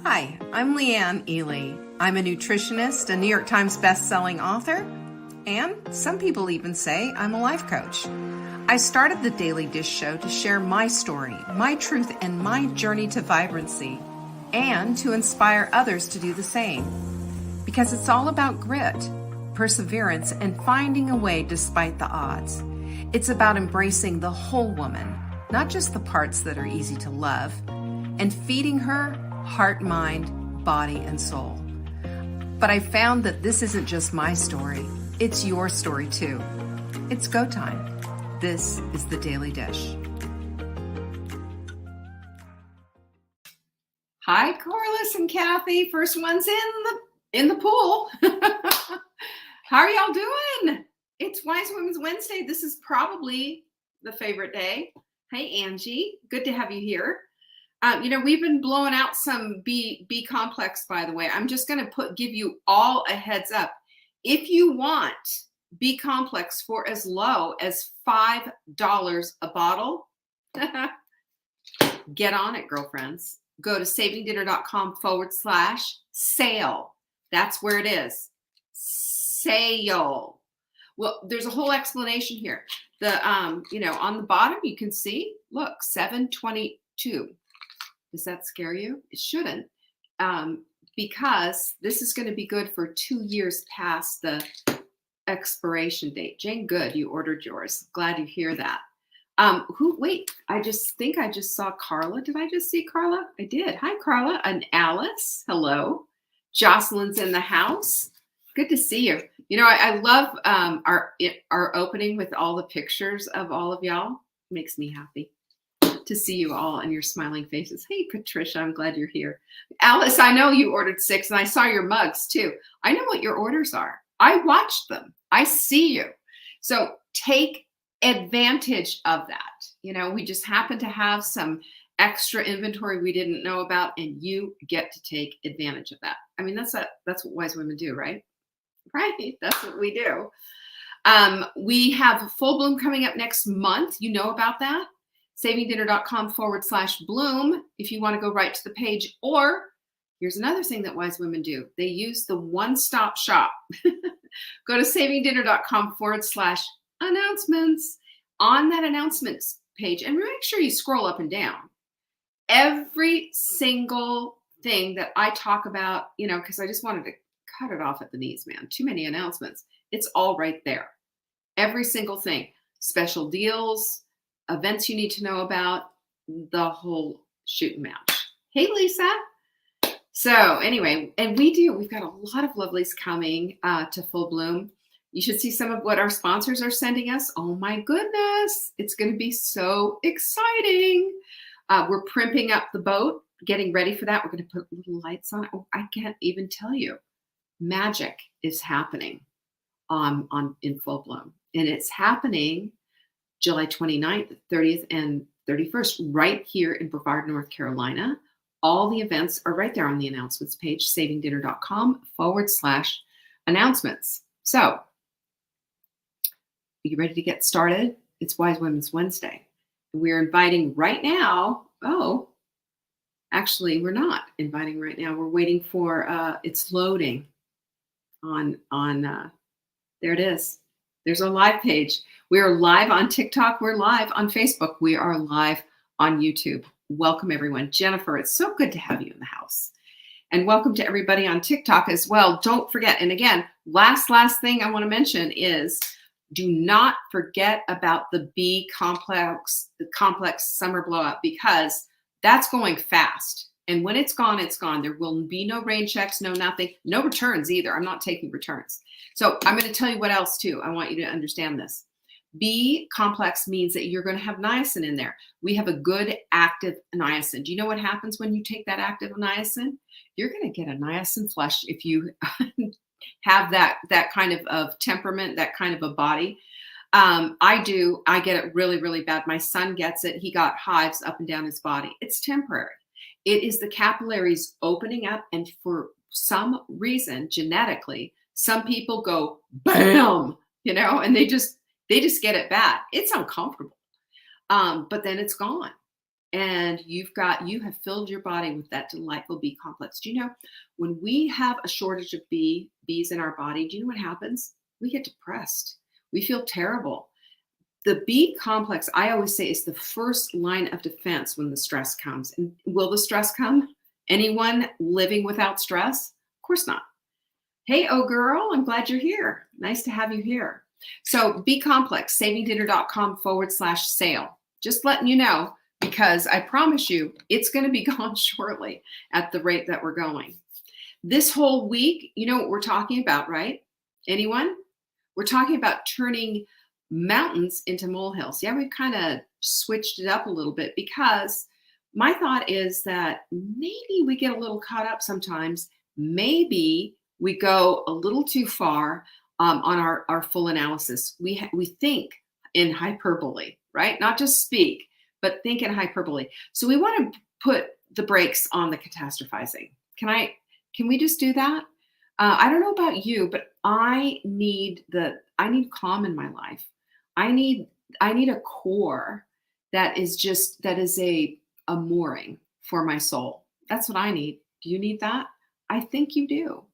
Hi, I'm Leanne Ely. I'm a nutritionist, a New York Times best-selling author, and some people even say I'm a life coach. I started the Daily Dish Show to share my story, my truth, and my journey to vibrancy, and to inspire others to do the same. Because it's all about grit, perseverance, and finding a way despite the odds. It's about embracing the whole woman, not just the parts that are easy to love, and feeding her heart, mind, body, and soul. But I found that this isn't just my story, it's your story too. It's go time. This is the Daily Dish. Hi, Corliss and Kathy. First one's in the pool. How are y'all doing? It's Wise Women's Wednesday. This is probably the favorite day. Hey, Angie. Good to have you here. We've been blowing out some B complex, by the way. I'm just going to give you all a heads up. If you want B complex for as low as $5 a bottle, get on it, girlfriends. Go to savingdinner.com/sale. That's where it is. Sale. Well, there's a whole explanation here. On the bottom, you can see, look, $7.22. Does that scare you? It shouldn't, because this is going to be good for 2 years past the expiration date. Jane Good, you ordered yours. Glad you hear that. Wait, I think I just saw Carla. Did I just see Carla? I did. Hi, Carla. And Alice. Hello. Jocelyn's in the house. Good to see you. I love our opening with all the pictures of all of y'all. Makes me happy to see you all and your smiling faces. Hey, Patricia, I'm glad you're here. Alice, I know you ordered 6 and I saw your mugs too. I know what your orders are. I watched them. I see you. So take advantage of that. We just happen to have some extra inventory we didn't know about, and you get to take advantage of that. I mean, that's what wise women do, right? Right. That's what we do. We have Full Bloom coming up next month. You know about that. savingdinner.com/bloom if you want to go right to the page. Or here's another thing that wise women do. They use the one-stop shop. Go to savingdinner.com/announcements. On that announcements page, and make sure you scroll up and down. Every single thing that I talk about, because I just wanted to cut it off at the knees, man. Too many announcements. It's all right there. Every single thing. Special deals, events you need to know about, the whole shoot and match. Hey, Lisa. So anyway, and we've got a lot of lovelies coming to Full Bloom. You should see some of what our sponsors are sending us. Oh my goodness. It's going to be so exciting. We're primping up the boat, getting ready for that. We're going to put little lights on it. Oh, I can't even tell you. Magic is happening in Full Bloom. And it's happening July 29th, 30th, and 31st, right here in Brevard, North Carolina. All the events are right there on the announcements page, savingdinner.com/announcements. So, are you ready to get started? It's Wise Women's Wednesday. We're inviting right now. Oh, actually, we're not inviting right now. We're waiting for, it's loading on there it is. There's a live page. We are live on TikTok. We're live on Facebook. We are live on YouTube. Welcome, everyone. Jennifer, it's so good to have you in the house. And welcome to everybody on TikTok as well. Don't forget, and again, last thing I want to mention is do not forget about the B complex summer blowout, because that's going fast. And when it's gone, it's gone. There will be no rain checks, no nothing, no returns either. I'm not taking returns. So I'm going to tell you what else too. I want you to understand this. B complex means that you're going to have niacin in there. We have a good active niacin. Do you know what happens when you take that active niacin? You're going to get a niacin flush if you have that kind of temperament, that kind of a body. I do. I get it really, really bad. My son gets it. He got hives up and down his body. It's temporary. It is the capillaries opening up, and for some reason, genetically, some people go bam, and they just get it bad. It's uncomfortable, but then it's gone. and you have filled your body with that delightful B complex. Do you know when we have a shortage of B's in our body, do you know what happens? We get depressed. We feel terrible. The B complex, I always say, is the first line of defense when the stress comes. And will the stress come? Anyone living without stress? Of course not. Hey, oh girl, I'm glad you're here. Nice to have you here. So B complex, savingdinner.com/sale. Just letting you know, because I promise you it's going to be gone shortly at the rate that we're going. This whole week, you know what we're talking about, right? Anyone? We're talking about turning mountains into molehills. Yeah, we've kind of switched it up a little bit, because my thought is that maybe we get a little caught up sometimes. Maybe we go a little too far on our full analysis. We think in hyperbole, right? Not just speak, but think in hyperbole. So we want to put the brakes on the catastrophizing. Can we just do that? I don't know about you, but I need calm in my life. I need a core that is a mooring for my soul. That's what I need. Do you need that? I think you do.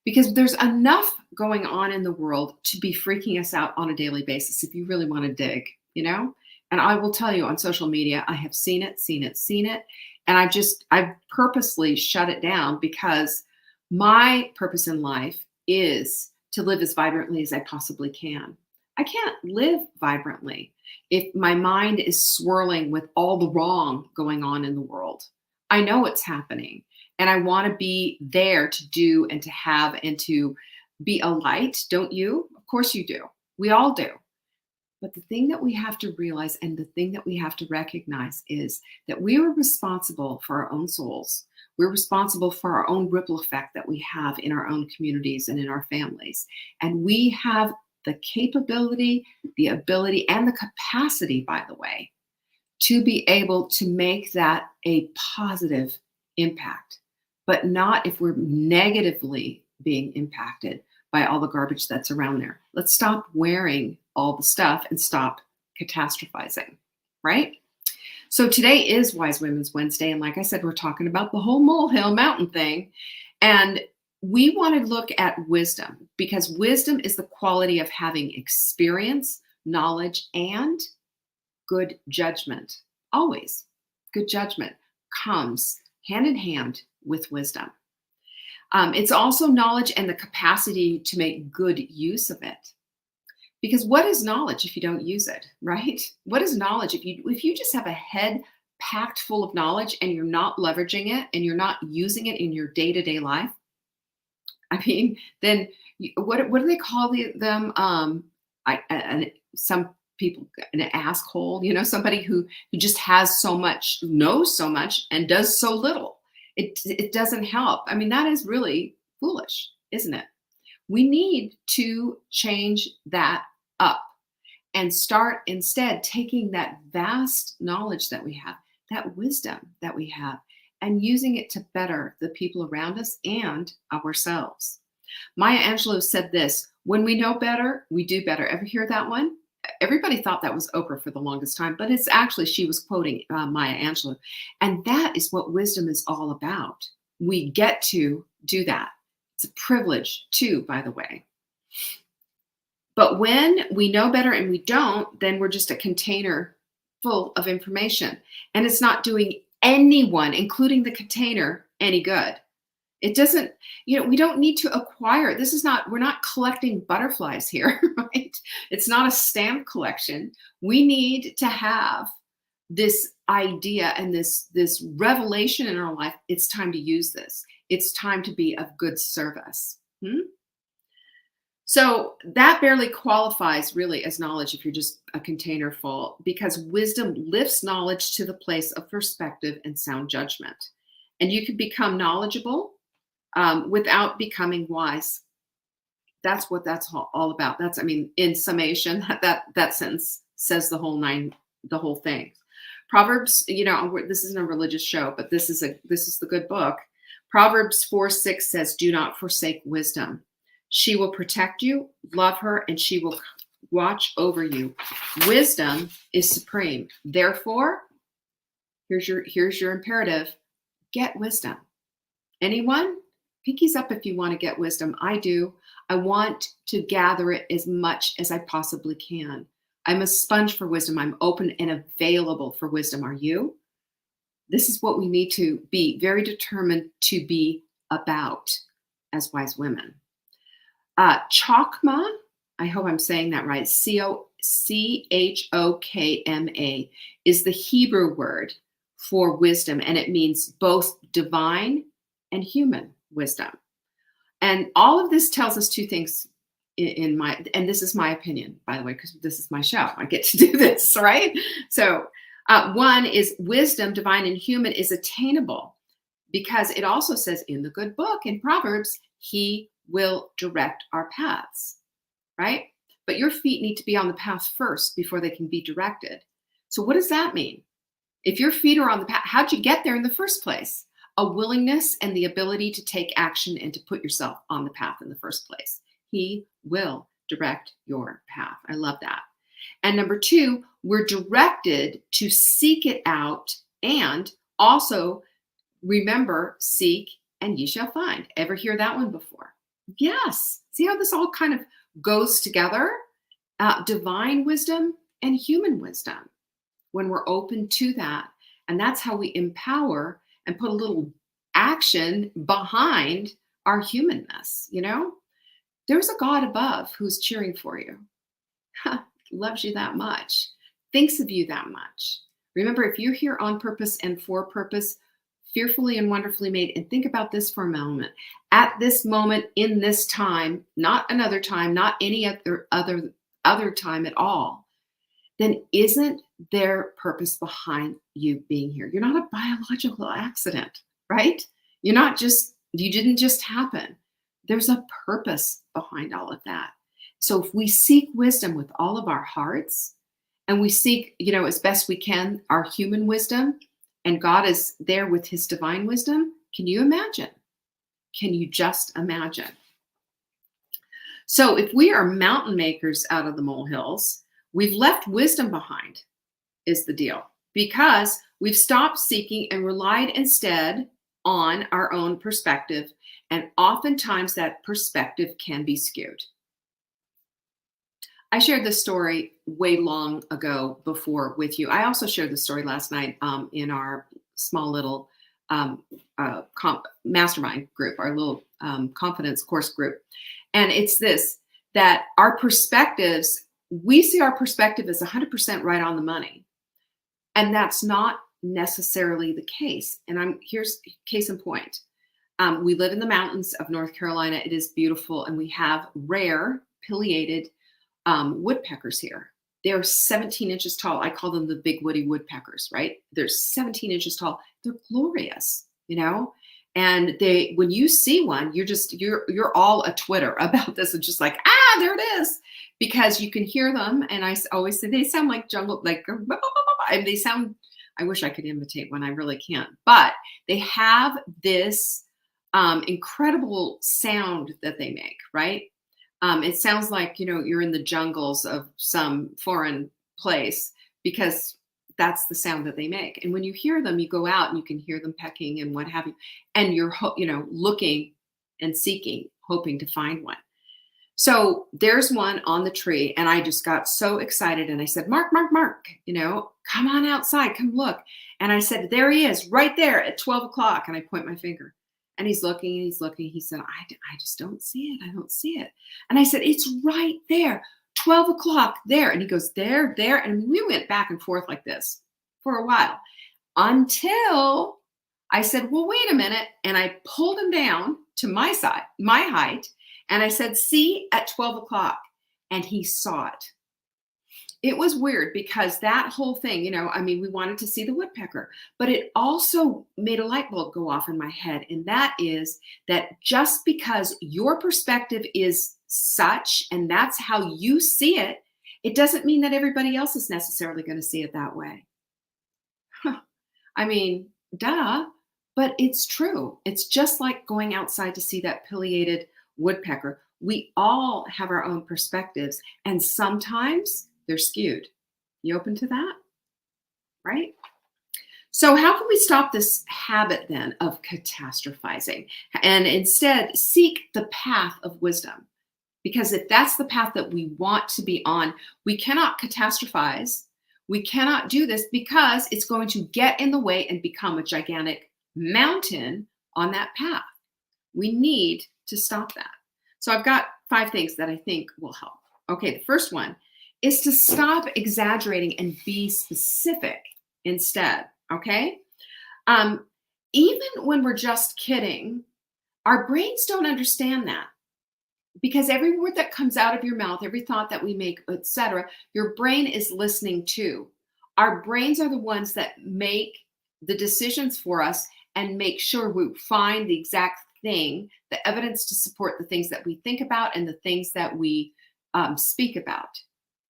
Because there's enough going on in the world to be freaking us out on a daily basis if you really want to dig, you know? And I will tell you, on social media, I have seen it. And I've purposely shut it down, because my purpose in life is to live as vibrantly as I possibly can. I can't live vibrantly if my mind is swirling with all the wrong going on in the world. I know it's happening, and I want to be there to do and to have and to be a light. Don't you? Of course you do. We all do. But the thing that we have to realize, and the thing that we have to recognize, is that we are responsible for our own souls. We're responsible for our own ripple effect that we have in our own communities and in our families. And we have the capability, the ability, and the capacity, by the way, to be able to make that a positive impact, but not if we're negatively being impacted by all the garbage that's around there. Let's stop wearing all the stuff and stop catastrophizing, right? So today is Wise Women's Wednesday. And like I said, we're talking about the whole molehill mountain thing. And we want to look at wisdom, because wisdom is the quality of having experience, knowledge, and good judgment. Always. Good judgment comes hand in hand with wisdom. It's also knowledge and the capacity to make good use of it. Because what is knowledge if you don't use it, right? What is knowledge if you just have a head packed full of knowledge and you're not leveraging it and you're not using it in your day-to-day life? I mean, then what do they call them? Some people, an asshole, somebody who just has so much, knows so much, and does so little. It doesn't help. I mean, that is really foolish, isn't it? We need to change that up and start instead taking that vast knowledge that we have, that wisdom that we have, and using it to better the people around us and ourselves. Maya Angelou said this: when we know better, we do better. Ever hear that one? Everybody thought that was Oprah for the longest time, but it's actually, she was quoting Maya Angelou. And that is what wisdom is all about. We get to do that. It's a privilege too, by the way. But when we know better and we don't, then we're just a container full of information. And it's not doing anyone, including the container, any good. It doesn't, we don't need to acquire. We're not collecting butterflies here, right? It's not a stamp collection. We need to have this idea and this revelation in our life. It's time to use this. It's time to be of good service. So that barely qualifies really as knowledge if you're just a container full, because wisdom lifts knowledge to the place of perspective and sound judgment. And you can become knowledgeable without becoming wise. That's what that's all about. In summation, that sentence says the whole thing. Proverbs, this isn't a religious show, but this is the good book. Proverbs 4:6 says, "Do not forsake wisdom. She will protect you, love her, and she will watch over you." Wisdom is supreme. Therefore, Here's your imperative. Get wisdom. Anyone? Pinkies up if you want to get wisdom. I do. I want to gather it as much as I possibly can. I'm a sponge for wisdom. I'm open and available for wisdom. Are you? This is what we need to be very determined to be about as wise women. Chokma, I hope I'm saying that right. Chokma is the Hebrew word for wisdom, and it means both divine and human wisdom. And all of this tells us two things and this is my opinion, by the way, because this is my show. I get to do this, right? So one is wisdom, divine and human, is attainable because it also says in the good book in Proverbs, he will direct our paths, right? But your feet need to be on the path first before they can be directed. So what does that mean? If your feet are on the path, how'd you get there in the first place? A willingness and the ability to take action and to put yourself on the path in the first place. He will direct your path. I love that. And number two, we're directed to seek it out and also remember, seek and ye shall find. Ever hear that one before? Yes. See how this all kind of goes together? Divine wisdom and human wisdom when we're open to that. And that's how we empower and put a little action behind our humanness, you know? There's a God above who's cheering for you, loves you that much, thinks of you that much. Remember, if you're here on purpose and for purpose, fearfully and wonderfully made, and think about this for a moment. At this moment, in this time, not another time, not any other time at all, then isn't there purpose behind you being here? You're not a biological accident, right? You didn't just happen. There's a purpose behind all of that. So if we seek wisdom with all of our hearts and we seek, as best we can, our human wisdom, and God is there with his divine wisdom, can you imagine? Can you just imagine? So if we are mountain makers out of the molehills, we've left wisdom behind, is the deal, because we've stopped seeking and relied instead on our own perspective. And oftentimes that perspective can be skewed. I shared this story way long ago before with you. I also shared this story last night in our small little mastermind group, our little confidence course group. And it's this, that our perspectives, we see our perspective as 100% right on the money. And that's not necessarily the case. And here's case in point. We live in the mountains of North Carolina. It is beautiful. And we have rare pileated woodpeckers here. They're 17 inches tall. I call them the big woody woodpeckers, right? They're 17 inches tall. They're glorious, and when you see one, you're all a Twitter about this and just like, there it is, because you can hear them. And I always say they sound like jungle, like, and they sound, I wish I could imitate one. I really can't, but they have this incredible sound that they make, right? It sounds like, you're in the jungles of some foreign place because that's the sound that they make. And when you hear them, you go out and you can hear them pecking and what have you. And you're, looking and seeking, hoping to find one. So there's one on the tree. And I just got so excited. And I said, Mark, come on outside, come look. And I said, there he is right there at 12 o'clock. And I point my finger. And he's looking and he's looking. He said, I just don't see it. I don't see it. And I said, it's right there, 12 o'clock there. And he goes, there. And we went back and forth like this for a while until I said, well, wait a minute. And I pulled him down to my height. And I said, see at 12 o'clock. And he saw it. It was weird because that whole thing, we wanted to see the woodpecker, but it also made a light bulb go off in my head. And that is that just because your perspective is such, and that's how you see it, it doesn't mean that everybody else is necessarily going to see it that way. Duh, but it's true. It's just like going outside to see that pileated woodpecker. We all have our own perspectives, and sometimes they're skewed. You open to that? Right? So, how can we stop this habit then of catastrophizing and instead seek the path of wisdom? Because if that's the path that we want to be on, we cannot catastrophize. We cannot do this because it's going to get in the way and become a gigantic mountain on that path. We need to stop that. So I've got 5 things that I think will help. Okay, the first one is to stop exaggerating and be specific instead. Okay, um, even when we're just kidding, our brains don't understand that because every word that comes out of your mouth, every thought that we make, etc., your brain is listening to. Our brains are the ones that make the decisions for us and make sure we find the exact thing, the evidence to support the things that we think about and the things that we speak about.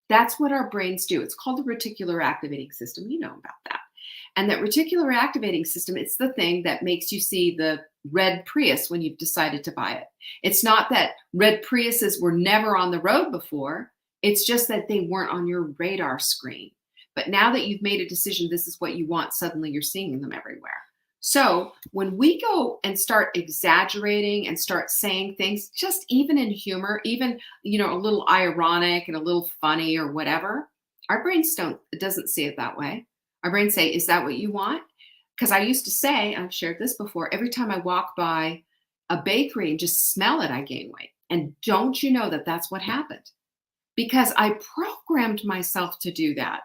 That's what our brains do. It's called the reticular activating system. You know about that. And that reticular activating system, it's the thing that makes you see the red Prius when you've decided to buy it. It's not that red Priuses were never on the road before. It's just that they weren't on your radar screen. But now that you've made a decision, this is what you want, suddenly you're seeing them everywhere. So when we go and start exaggerating and start saying things, just even in humor, even, a little ironic and a little funny or whatever, our brains it doesn't see it that way. Our brains say, is that what you want? Because I used to say, I've shared this before, every time I walk by a bakery and just smell it, I gain weight. And don't you know that that's what happened? Because I programmed myself to do that.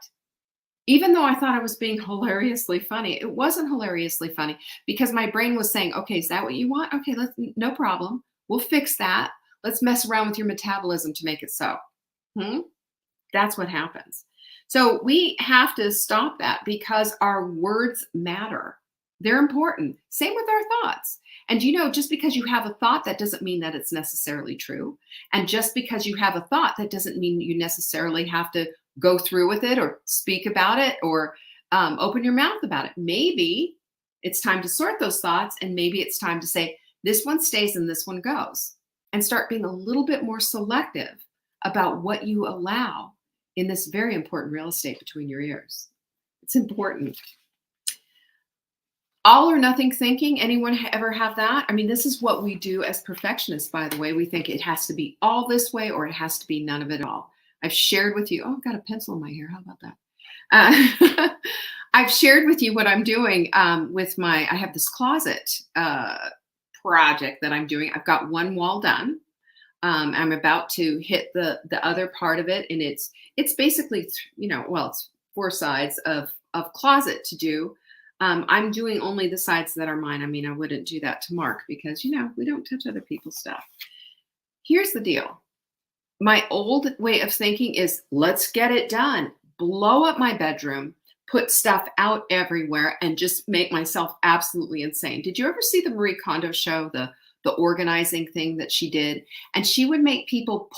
Even though I thought I was being hilariously funny, it wasn't hilariously funny because my brain was saying, okay, is that what you want? Okay, no problem. We'll fix that. Let's mess around with your metabolism to make it so. That's what happens. So we have to stop that because our words matter. They're important. Same with our thoughts. And just because you have a thought, that doesn't mean that it's necessarily true. And just because you have a thought, that doesn't mean you necessarily have to go through with it or speak about it or open your mouth about it. Maybe it's time to sort those thoughts, and maybe it's time to say, this one stays and this one goes, and start being a little bit more selective about what you allow in this very important real estate between your ears. It's important. All or nothing thinking. Anyone ever have that? I mean, this is what we do as perfectionists, by the way. We think it has to be all this way or it has to be none of it at all. I've shared with you, I've got a pencil in my hair. How about that? I've shared with you what I'm doing with I have this closet project that I'm doing. I've got one wall done. I'm about to hit the other part of it. And it's basically, it's 4 sides of closet to do. I'm doing only the sides that are mine. I mean, I wouldn't do that to Mark because, we don't touch other people's stuff. Here's the deal. My old way of thinking is let's get it done, blow up my bedroom, put stuff out everywhere, and just make myself absolutely insane. Did you ever see the Marie Kondo show, the organizing thing that she did? And she would make people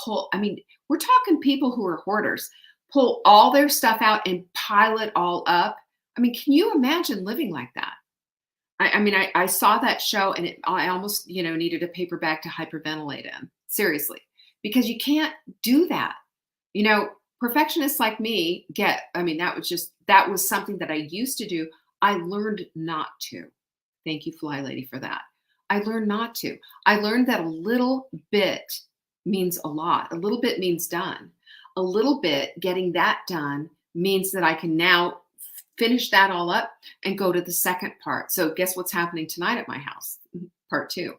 we're talking people who are hoarders, pull all their stuff out and pile it all up. I mean, can you imagine living like that? I saw that show and I almost, needed a paper bag to hyperventilate in. Seriously. Because you can't do that. Perfectionists like me that was something that I used to do. I learned not to. Thank you, Fly Lady, for that. I learned not to. I learned that a little bit means a lot. A little bit means done. A little bit, getting that done, means that I can now finish that all up and go to the second part. So guess what's happening tonight at my house? Part 2.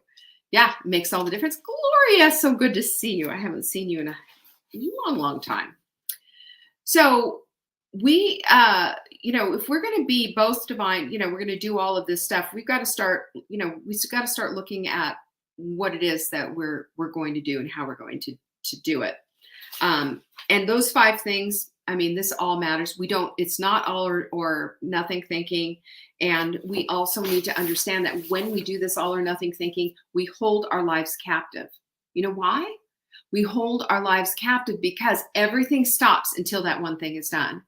Yeah, it makes all the difference. Gloria, so good to see you. I haven't seen you in a long, long time. So we, if we're going to be both divine, we're going to do all of this stuff. We've got to start, we've got to start looking at what it is that we're going to do and how we're going to do it. And those 5 things, this all matters. It's not all or nothing thinking. And we also need to understand that when we do this all or nothing thinking, we hold our lives captive. You know why? We hold our lives captive because everything stops until that one thing is done.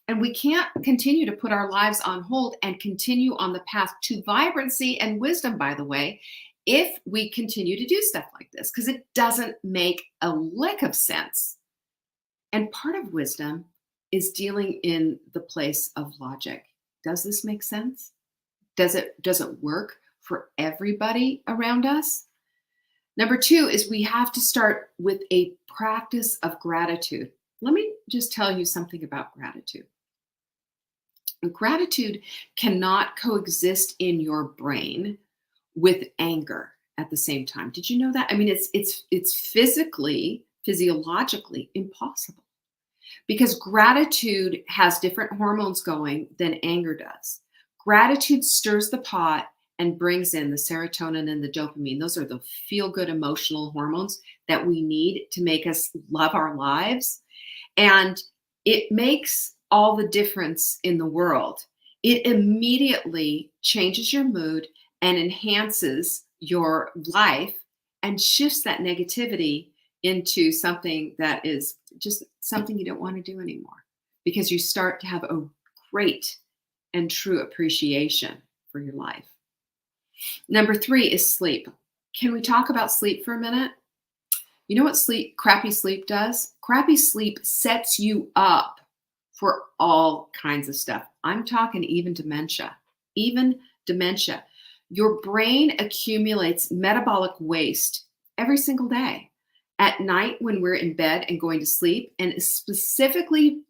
And we can't continue to put our lives on hold and continue on the path to vibrancy and wisdom, by the way, if we continue to do stuff like this, because it doesn't make a lick of sense. And part of wisdom is dealing in the place of logic. Does this make sense? Does it work for everybody around us? Number two is we have to start with a practice of gratitude. Let me just tell you something about gratitude. Gratitude cannot coexist in your brain with anger at the same time. Did you know that? I mean, it's physiologically impossible because gratitude has different hormones going than anger does. Gratitude stirs the pot and brings in the serotonin and the dopamine. Those are the feel good emotional hormones that we need to make us love our lives. And it makes all the difference in the world. It immediately changes your mood and enhances your life and shifts that negativity into something that is just something you don't want to do anymore because you start to have a great and true appreciation for your life. Number three is sleep. Can we talk about sleep for a minute? You know what crappy sleep does? Crappy sleep sets you up for all kinds of stuff. I'm talking even dementia. Even dementia. Your brain accumulates metabolic waste every single day. At night when we're in bed and going to sleep, and specifically,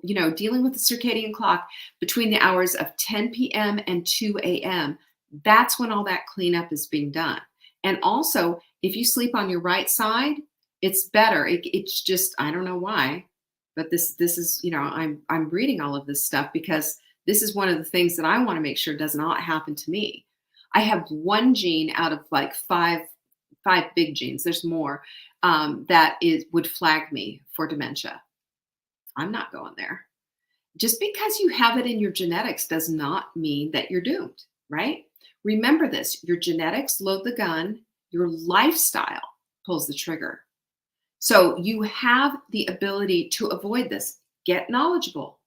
dealing with the circadian clock between the hours of 10 p.m. and 2 a.m., that's when all that cleanup is being done. And also, if you sleep on your right side, it's better. It's just, I don't know why, but this is, I'm reading all of this stuff because this is one of the things that I want to make sure does not happen to me. I have one gene out of like five big genes. There's more that would flag me for dementia. I'm not going there. Just because you have it in your genetics does not mean that you're doomed, right? Remember this, your genetics load the gun, your lifestyle pulls the trigger. So you have the ability to avoid this. Get knowledgeable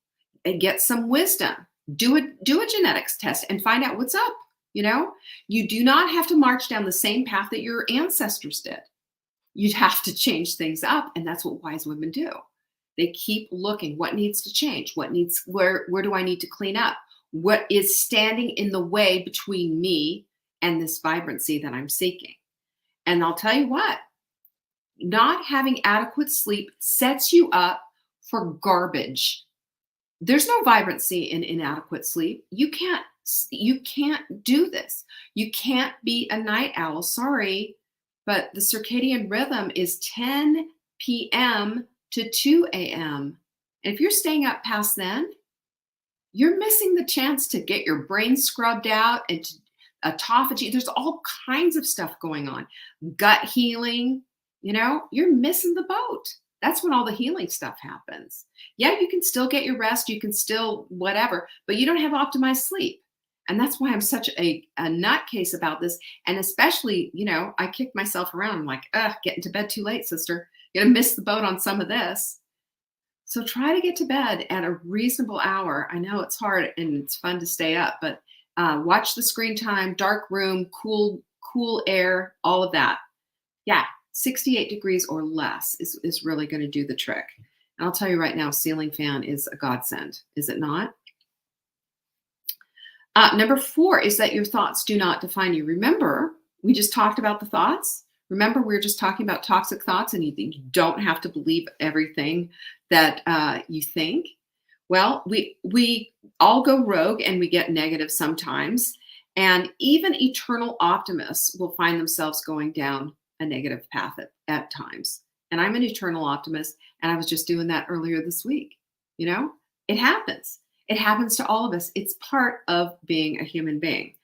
and get some wisdom. Do a genetics test and find out what's up. You do not have to march down the same path that your ancestors did. You'd have to change things up, and that's what wise women do. They keep looking, what needs to change? Where do I need to clean up? What is standing in the way between me and this vibrancy that I'm seeking? And I'll tell you what, not having adequate sleep sets you up for garbage. There's no vibrancy in inadequate sleep. You can't do this. You can't be a night owl. Sorry, but the circadian rhythm is 10 p.m. to 2 a.m. And if you're staying up past then, you're missing the chance to get your brain scrubbed out and autophagy. There's all kinds of stuff going on. Gut healing, you're missing the boat. That's when all the healing stuff happens. Yeah, you can still get your rest. You can still whatever, but you don't have optimized sleep. And that's why I'm such a nutcase about this. And especially, I kicked myself around. I'm like, getting to bed too late, sister. You're going to miss the boat on some of this. So try to get to bed at a reasonable hour. I know it's hard and it's fun to stay up, but watch the screen time, dark room, cool air, all of that. Yeah, 68 degrees or less is really going to do the trick. And I'll tell you right now, ceiling fan is a godsend, is it not? Number 4 is that your thoughts do not define you. Remember, we just talked about the thoughts. Remember, we were just talking about toxic thoughts, and you don't have to believe everything that you think. Well, we all go rogue and we get negative sometimes. And even eternal optimists will find themselves going down a negative path at times. And I'm an eternal optimist, and I was just doing that earlier this week. It happens. It happens to all of us. It's part of being a human being.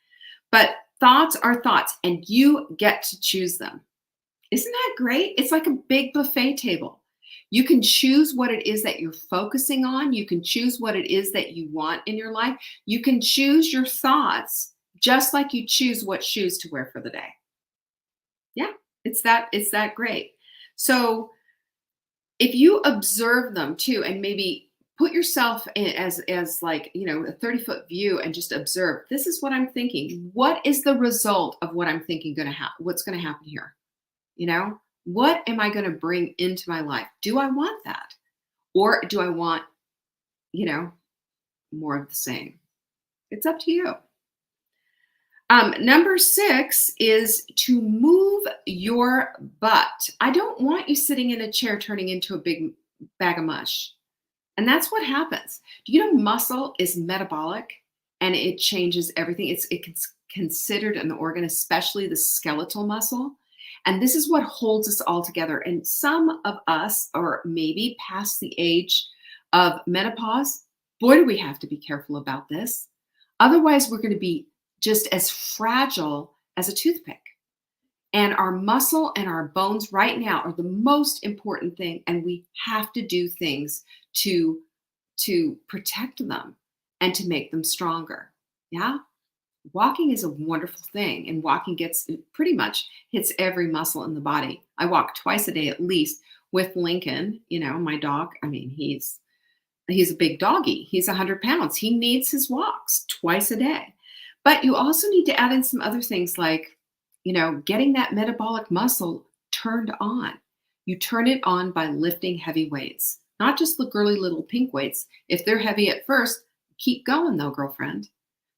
But thoughts are thoughts, and you get to choose them. Isn't that great? It's like a big buffet table. You can choose what it is that you're focusing on. You can choose what it is that you want in your life. You can choose your thoughts just like you choose what shoes to wear for the day. Yeah, it's that great. So if you observe them too, and maybe put yourself in as like, a 30-foot view and just observe, this is what I'm thinking. What is the result of what I'm thinking what's going to happen here? What am I going to bring into my life? Do I want that? Or do I want, more of the same? It's up to you. Number 6 is to move your butt. I don't want you sitting in a chair turning into a big bag of mush. And that's what happens. Do you know muscle is metabolic and it changes everything? It's considered an organ, especially the skeletal muscle. And this is what holds us all together. And some of us are maybe past the age of menopause. Boy, do we have to be careful about this. Otherwise, we're going to be just as fragile as a toothpick. And our muscle and our bones right now are the most important thing. And we have to do things to protect them and to make them stronger. Yeah. Walking is a wonderful thing. And walking pretty much hits every muscle in the body. I walk twice a day at least with Lincoln, my dog. I mean, he's a big doggy. He's 100 pounds. He needs his walks twice a day. But you also need to add in some other things like, getting that metabolic muscle turned on. You turn it on by lifting heavy weights, not just the girly little pink weights. If they're heavy at first, keep going though, girlfriend.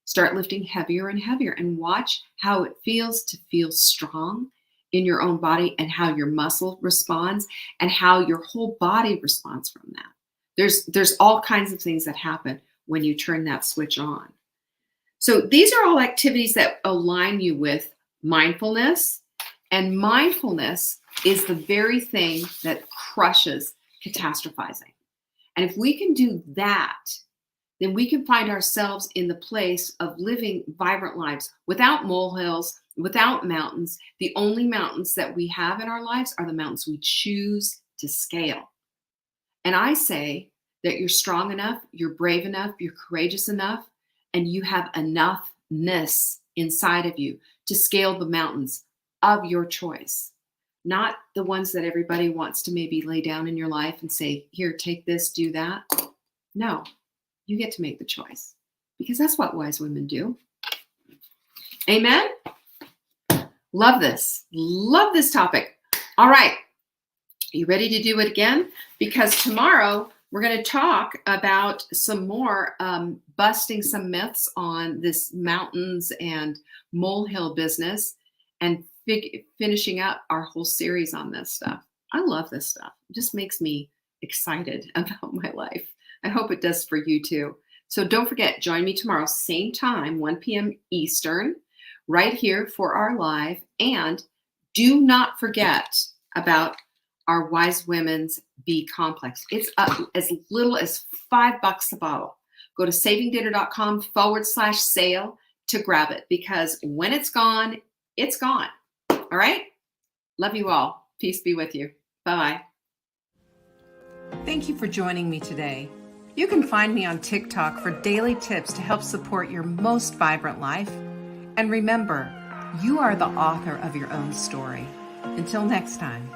Start lifting heavier and heavier and watch how it feels to feel strong in your own body and how your muscle responds and how your whole body responds from that. There's all kinds of things that happen when you turn that switch on. So these are all activities that align you with mindfulness, and mindfulness is the very thing that crushes catastrophizing. And if we can do that, then we can find ourselves in the place of living vibrant lives without molehills, without mountains. The only mountains that we have in our lives are the mountains we choose to scale. And I say that you're strong enough, you're brave enough, you're courageous enough, and you have enoughness inside of you to scale the mountains of your choice, not the ones that everybody wants to maybe lay down in your life and say, here, take this, do that. No, you get to make the choice because that's what wise women do. Amen. Love this. Love this topic. All right. Are you ready to do it again? Because tomorrow we're going to talk about some more busting some myths on this mountains and molehill business and finishing up our whole series on this stuff. I love this stuff. It just makes me excited about my life. I hope it does for you too. So don't forget, join me tomorrow, same time, 1 p.m. Eastern, right here for our live. And do not forget about our Wise Women's B Complex. It's up as little as $5 a bottle. Go to savingdata.com/sale to grab it because when it's gone, it's gone. All right? Love you all. Peace be with you. Bye-bye. Thank you for joining me today. You can find me on TikTok for daily tips to help support your most vibrant life. And remember, you are the author of your own story. Until next time.